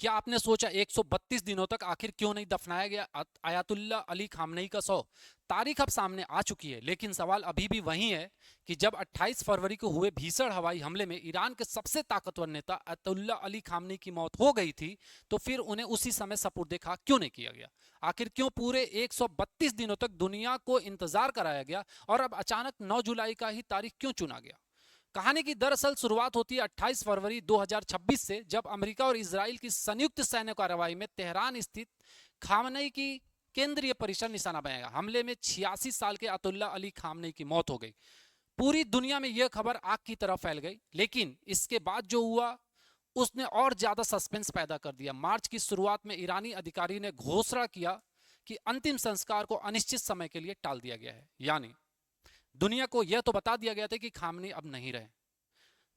क्या आपने सोचा 132 दिनों तक आखिर क्यों नहीं दफनाया गया आयतुल्ला अली खामनेई का शव? तारीख अब सामने आ चुकी है, लेकिन सवाल अभी भी वही है कि जब 28 फरवरी को हुए भीषण हवाई हमले में ईरान के सबसे ताकतवर नेता आयतुल्ला अली खामनेई की मौत हो गई थी, तो फिर उन्हें उसी समय सपुर्दे खाक क्यों नहीं किया गया? आखिर क्यों पूरे 132 दिनों तक दुनिया को इंतजार कराया गया और अब अचानक 9 जुलाई का ही तारीख क्यों चुना गया? कहानी की दरअसल शुरुआत होती है 28 फरवरी 2026 से, जब अमेरिका और इजराइल की संयुक्त सैन्य कार्रवाई में तेहरान स्थित खामनेई की केंद्रीय परिसर निशाना बनेगा। हमले में 86 साल के अतुल्ला अली खामनेई की मौत हो गई। पूरी दुनिया में यह खबर आग की तरह फैल गई, लेकिन इसके बाद जो हुआ उसने और ज्यादा सस्पेंस पैदा कर दिया। मार्च की शुरुआत में ईरानी अधिकारी ने घोषणा किया कि अंतिम संस्कार को अनिश्चित समय के लिए टाल दिया गया है। यानी दुनिया को यह तो बता दिया गया था कि खामनेई अब नहीं रहे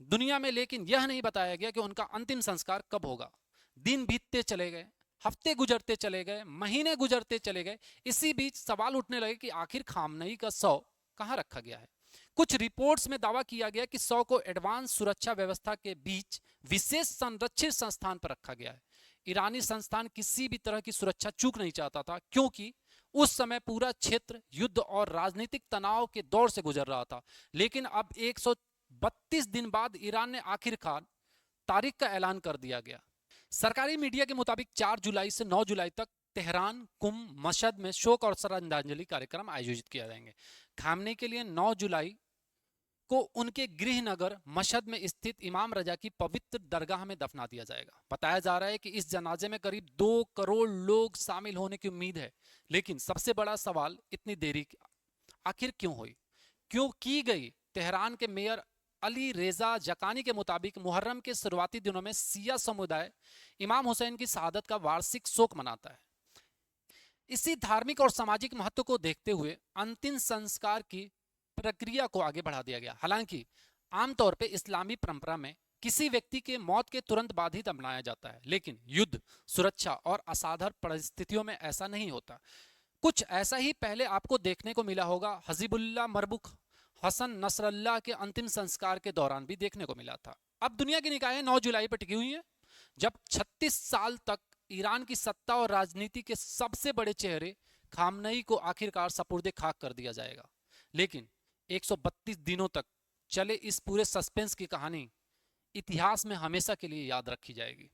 दुनिया में, लेकिन यह नहीं बताया गया कि उनका अंतिम संस्कार कब होगा। दिन बीतते चले गए, हफ्ते गुजरते चले गए, महीने गुजरते चले गए। इसी बीच सवाल उठने लगे कि आखिर खामनेई का शव कहां रखा गया है। कुछ रिपोर्ट्स में दावा किया गया कि शव को एडवांस सुरक्षा व्यवस्था के बीच विशेष संरक्षित संस्थान पर रखा गया है। ईरानी संस्थान किसी भी तरह की सुरक्षा चूक नहीं चाहता था, क्योंकि उस समय पूरा क्षेत्र युद्ध और राजनीतिक तनाव के दौर से गुजर रहा था। लेकिन अब 132 दिन बाद ईरान ने आखिरकार तारीख का ऐलान कर दिया गया। सरकारी मीडिया के मुताबिक 4 जुलाई से 9 जुलाई तक तेहरान, कुम, मशहद में शोक और श्रद्धांजलि कार्यक्रम आयोजित किए जाएंगे। खामनेई के लिए 9 जुलाई को उनके गृह नगर मशहद में स्थित इमाम रजा की पवित्र दरगाह में दफना दिया जाएगा। बताया जा रहा है कि इस जनाजे में करीब 2 करोड़ लोग शामिल होने की उम्मीद है। लेकिन सबसे बड़ा सवाल, इतनी देरी आखिर क्यों हुई, क्यों की गई? तेहरान के मेयर अली रेजा जकानी के मुताबिक मुहर्रम के शुरुआती दिनों में सिया समुदाय इमाम हुसैन की शहादत का वार्षिक शोक मनाता है। इसी धार्मिक और सामाजिक महत्व को देखते हुए अंतिम संस्कार की प्रक्रिया को आगे बढ़ा दिया गया। हालांकि आमतौर पर इस्लामी परंपरा में किसी व्यक्ति के मौत के तुरंत बाद ही दफनाया जाता है, लेकिन युद्ध, सुरक्षा और असाधारण परिस्थितियों में ऐसा नहीं होता। कुछ ऐसा ही पहले आपको देखने को मिला होगा। हजीबुल्लाह मरबुक हसन नसरल्लाह के अंतिम संस्कार के दौरान भी देखने को मिला था। अब दुनिया की निगाहें 9 जुलाई पर टिकी हुई है, जब 36 साल तक ईरान की सत्ता और राजनीति के सबसे बड़े चेहरे खामनेई को आखिरकार सपुर्दे खाक कर दिया जाएगा। लेकिन 132 दिनों तक चले इस पूरे सस्पेंस की कहानी इतिहास में हमेशा के लिए याद रखी जाएगी।